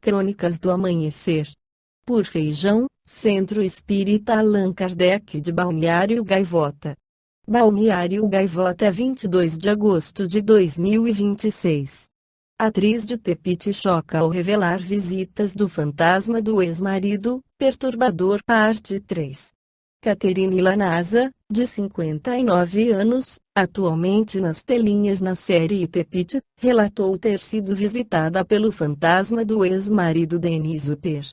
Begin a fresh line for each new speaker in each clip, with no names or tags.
Crônicas do Amanhecer. Por Feijão, Centro Espírita Allan Kardec de Balneário Gaivota. Balneário Gaivota, 22 de agosto de 2026. Atriz de Tepiti choca ao revelar visitas do fantasma do ex-marido, perturbador. Parte 3. Caterine Lanasa, de 59 anos, atualmente nas telinhas na série Tepiti, relatou ter sido visitada pelo fantasma do ex-marido Denis Upper.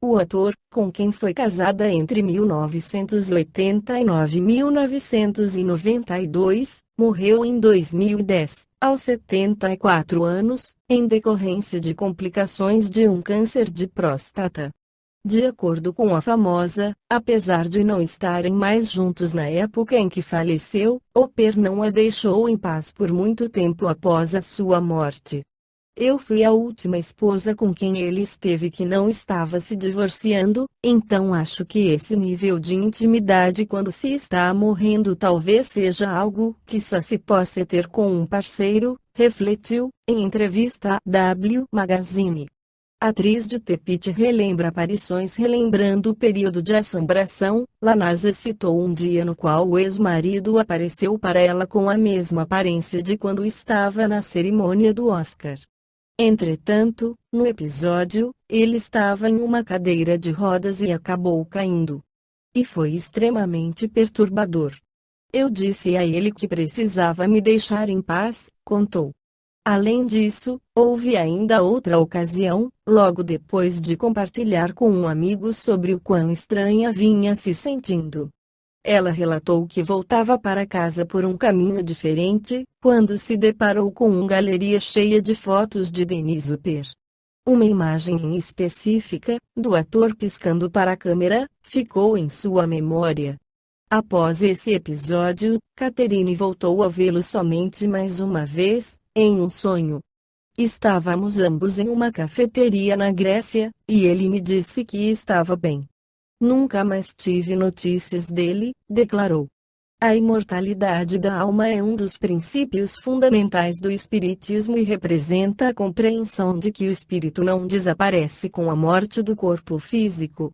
O ator, com quem foi casada entre 1989 e 1992, morreu em 2010, aos 74 anos, em decorrência de complicações de um câncer de próstata. De acordo com a famosa, apesar de não estarem mais juntos na época em que faleceu, Upper não a deixou em paz por muito tempo após a sua morte. Eu fui a última esposa com quem ele esteve que não estava se divorciando, então acho que esse nível de intimidade quando se está morrendo talvez seja algo que só se possa ter com um parceiro, refletiu, em entrevista à W Magazine. A atriz de Tepiti relembra aparições relembrando o período de assombração. Lanasa citou um dia no qual o ex-marido apareceu para ela com a mesma aparência de quando estava na cerimônia do Oscar. Entretanto, no episódio, ele estava em uma cadeira de rodas e acabou caindo. E foi extremamente perturbador. Eu disse a ele que precisava me deixar em paz, contou. Além disso, houve ainda outra ocasião, logo depois de compartilhar com um amigo sobre o quão estranha vinha se sentindo. Ela relatou que voltava para casa por um caminho diferente, quando se deparou com uma galeria cheia de fotos de Denis Upper. Uma imagem em específica, do ator piscando para a câmera, ficou em sua memória. Após esse episódio, Caterine voltou a vê-lo somente mais uma vez, em um sonho. Estávamos ambos em uma cafeteria na Grécia, e ele me disse que estava bem. Nunca mais tive notícias dele, declarou. A imortalidade da alma é um dos princípios fundamentais do espiritismo e representa a compreensão de que o espírito não desaparece com a morte do corpo físico.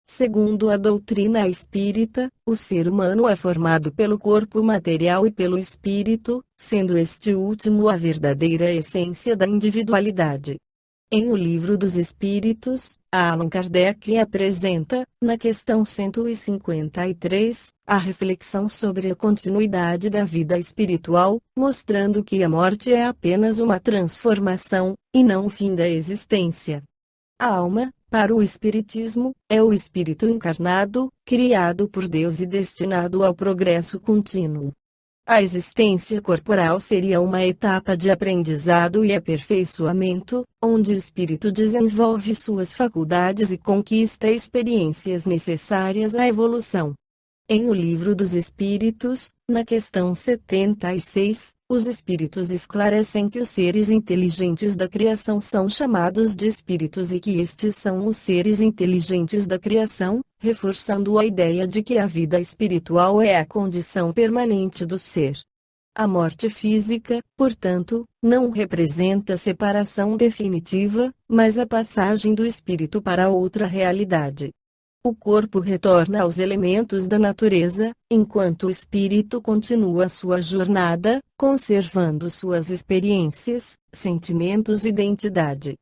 Segundo a doutrina espírita, o ser humano é formado pelo corpo material e pelo espírito, sendo este último a verdadeira essência da individualidade. Em O Livro dos Espíritos, Allan Kardec apresenta, na questão 153, a reflexão sobre a continuidade da vida espiritual, mostrando que a morte é apenas uma transformação, e não o fim da existência. A alma, para o Espiritismo, é o espírito encarnado, criado por Deus e destinado ao progresso contínuo. A existência corporal seria uma etapa de aprendizado e aperfeiçoamento, onde o espírito desenvolve suas faculdades e conquista experiências necessárias à evolução. Em O Livro dos Espíritos, na questão 76, os espíritos esclarecem que os seres inteligentes da criação são chamados de espíritos e que estes são os seres inteligentes da criação, reforçando a ideia de que a vida espiritual é a condição permanente do ser. A morte física, portanto, não representa separação definitiva, mas a passagem do espírito para outra realidade. O corpo retorna aos elementos da natureza, enquanto o espírito continua sua jornada, conservando suas experiências, sentimentos e identidade.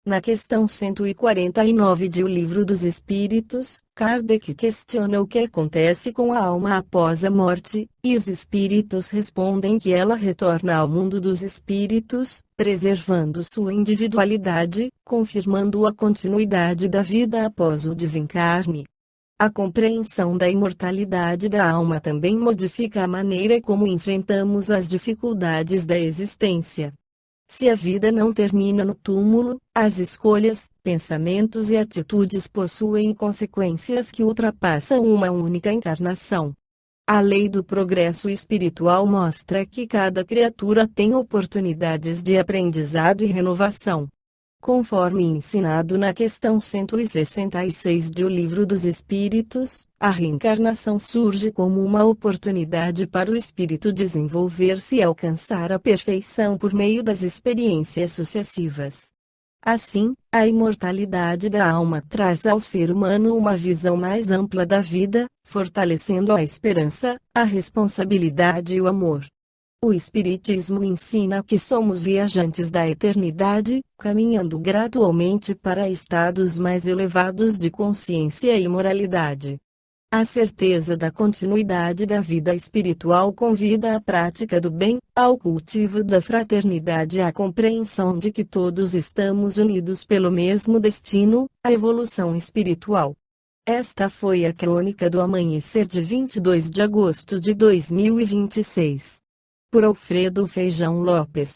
Na questão 149 de O Livro dos Espíritos, Kardec questiona o que acontece com a alma após a morte, e os espíritos respondem que ela retorna ao mundo dos espíritos, preservando sua individualidade, confirmando a continuidade da vida após o desencarne. A compreensão da imortalidade da alma também modifica a maneira como enfrentamos as dificuldades da existência. Se a vida não termina no túmulo, as escolhas, pensamentos e atitudes possuem consequências que ultrapassam uma única encarnação. A lei do progresso espiritual mostra que cada criatura tem oportunidades de aprendizado e renovação. Conforme ensinado na questão 166 de O Livro dos Espíritos, a reencarnação surge como uma oportunidade para o espírito desenvolver-se e alcançar a perfeição por meio das experiências sucessivas. Assim, a imortalidade da alma traz ao ser humano uma visão mais ampla da vida, fortalecendo a esperança, a responsabilidade e o amor. O Espiritismo ensina que somos viajantes da eternidade, caminhando gradualmente para estados mais elevados de consciência e moralidade. A certeza da continuidade da vida espiritual convida à prática do bem, ao cultivo da fraternidade e à compreensão de que todos estamos unidos pelo mesmo destino, a evolução espiritual. Esta foi a crônica do amanhecer de 22 de agosto de 2026. Por Alfredo Feijão Lopes.